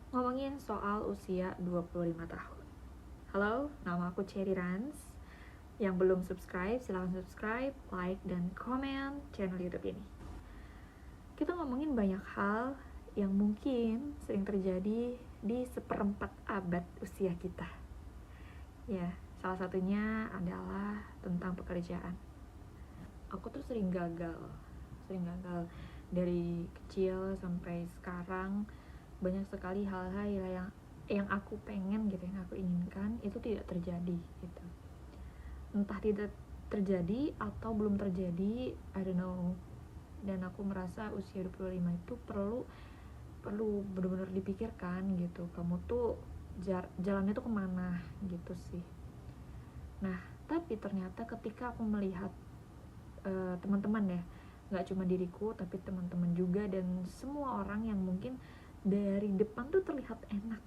ngomongin soal usia 25 tahun. Halo, nama aku Cherry Rans. Yang belum subscribe, silahkan subscribe, like, dan komen channel YouTube ini. Kita ngomongin banyak hal yang mungkin sering terjadi di seperempat abad usia kita. Ya, salah satunya adalah tentang pekerjaan. Aku tuh sering gagal dari kecil sampai sekarang. Banyak sekali hal-hal yang aku pengen gitu, yang aku inginkan itu tidak terjadi gitu. Entah tidak terjadi atau belum terjadi, I don't know. Dan aku merasa usia 25 itu perlu benar-benar dipikirkan gitu. Kamu tuh jalannya tuh kemana gitu sih. Nah, tapi ternyata ketika aku melihat teman-teman ya, nggak cuma diriku tapi teman-teman juga, dan semua orang yang mungkin dari depan tuh terlihat enak,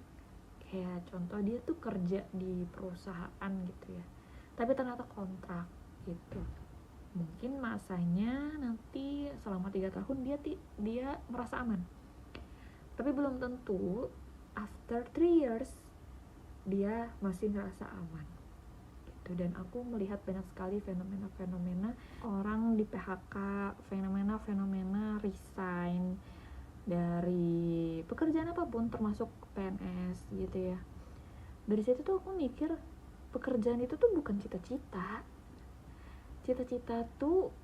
kayak contoh dia tuh kerja di perusahaan gitu ya, tapi ternyata kontrak gitu. Mungkin masanya nanti selama 3 tahun dia merasa aman, tapi belum tentu after 3 years dia masih merasa aman gitu. Dan aku melihat banyak sekali fenomena-fenomena orang di PHK, fenomena-fenomena resign dari pekerjaan apapun, termasuk PNS gitu ya. Dari situ tuh aku mikir, pekerjaan itu tuh bukan cita-cita. Cita-cita tuh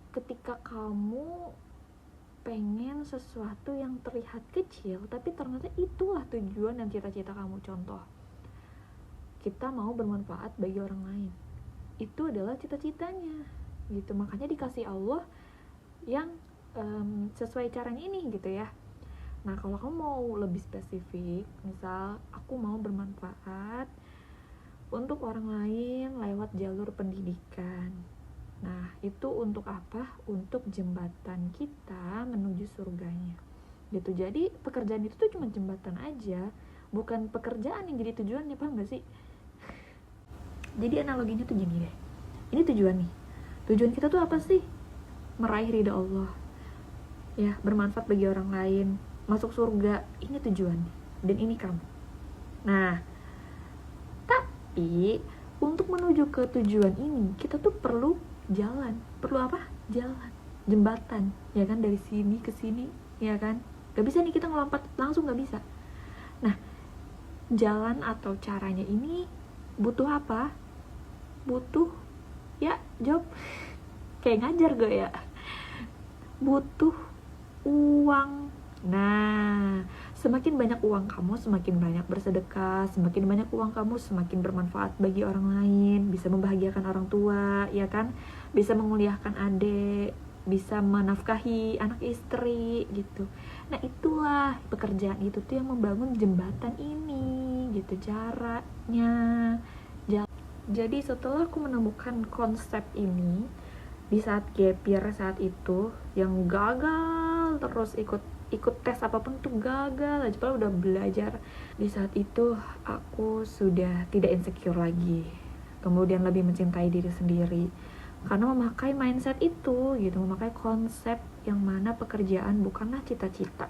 ketika kamu pengen sesuatu yang terlihat kecil, tapi ternyata itulah tujuan dan cita-cita kamu. Contoh, kita mau bermanfaat bagi orang lain, itu adalah cita-citanya gitu. Makanya dikasih Allah yang sesuai caranya ini gitu ya. Nah, kalau kamu mau lebih spesifik, misal aku mau bermanfaat untuk orang lain lewat jalur pendidikan. Nah, itu untuk apa? Untuk jembatan kita menuju surganya gitu. Jadi pekerjaan itu tuh cuma jembatan aja, bukan pekerjaan yang jadi tujuannya, paham gak sih? Jadi analoginya tuh gini deh, ini tujuan nih, tujuan kita tuh apa sih? Meraih ridha Allah ya, bermanfaat bagi orang lain, masuk surga. Ini tujuan dan ini kamu. Nah, tapi untuk menuju ke tujuan ini kita tuh perlu jalan. Perlu apa? Jalan, jembatan ya kan, dari sini ke sini ya kan. Gak bisa nih kita ngelompat langsung, gak bisa. Nah, jalan atau caranya ini butuh apa? Butuh, ya jawab kayak ngajar gue ya, butuh uang. Nah, semakin banyak uang kamu, semakin banyak bersedekah. Semakin banyak uang kamu, semakin bermanfaat bagi orang lain, bisa membahagiakan orang tua ya kan, bisa menguliahkan adik, bisa menafkahi anak istri gitu. Nah, itulah pekerjaan itu tuh yang membangun jembatan ini gitu caranya. Jadi setelah aku menemukan konsep ini di saat gap year saat itu, yang gagal terus, ikut tes apapun tuh gagal aja, padahal udah belajar. Di saat itu aku sudah tidak insecure lagi, kemudian lebih mencintai diri sendiri karena memakai mindset itu gitu, memakai konsep yang mana pekerjaan bukanlah cita-cita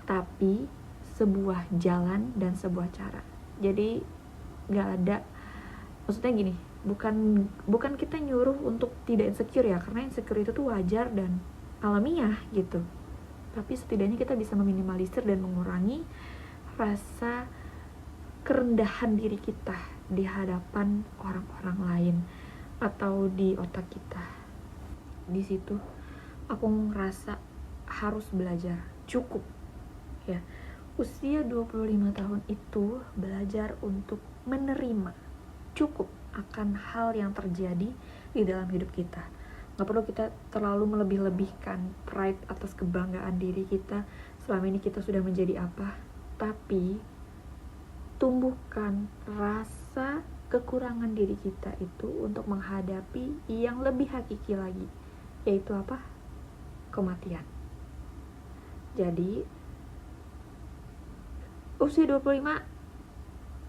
tapi sebuah jalan dan sebuah cara. Jadi gak ada, maksudnya gini, bukan kita nyuruh untuk tidak insecure ya, karena insecure itu tuh wajar dan alamiah gitu. Tapi setidaknya kita bisa meminimalisir dan mengurangi rasa kerendahan diri kita di hadapan orang-orang lain atau di otak kita. Di situ aku ngerasa harus belajar, cukup ya. Usia 25 tahun itu belajar untuk menerima, cukup akan hal yang terjadi di dalam hidup kita. Gak perlu kita terlalu melebih-lebihkan pride atas kebanggaan diri kita selama ini kita sudah menjadi apa, tapi tumbuhkan rasa kekurangan diri kita itu untuk menghadapi yang lebih hakiki lagi, yaitu apa? Kematian. Jadi usia 25,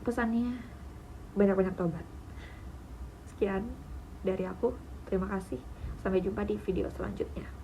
pesannya banyak-banyak tobat. Sekian dari aku, terima kasih. Sampai jumpa di video selanjutnya.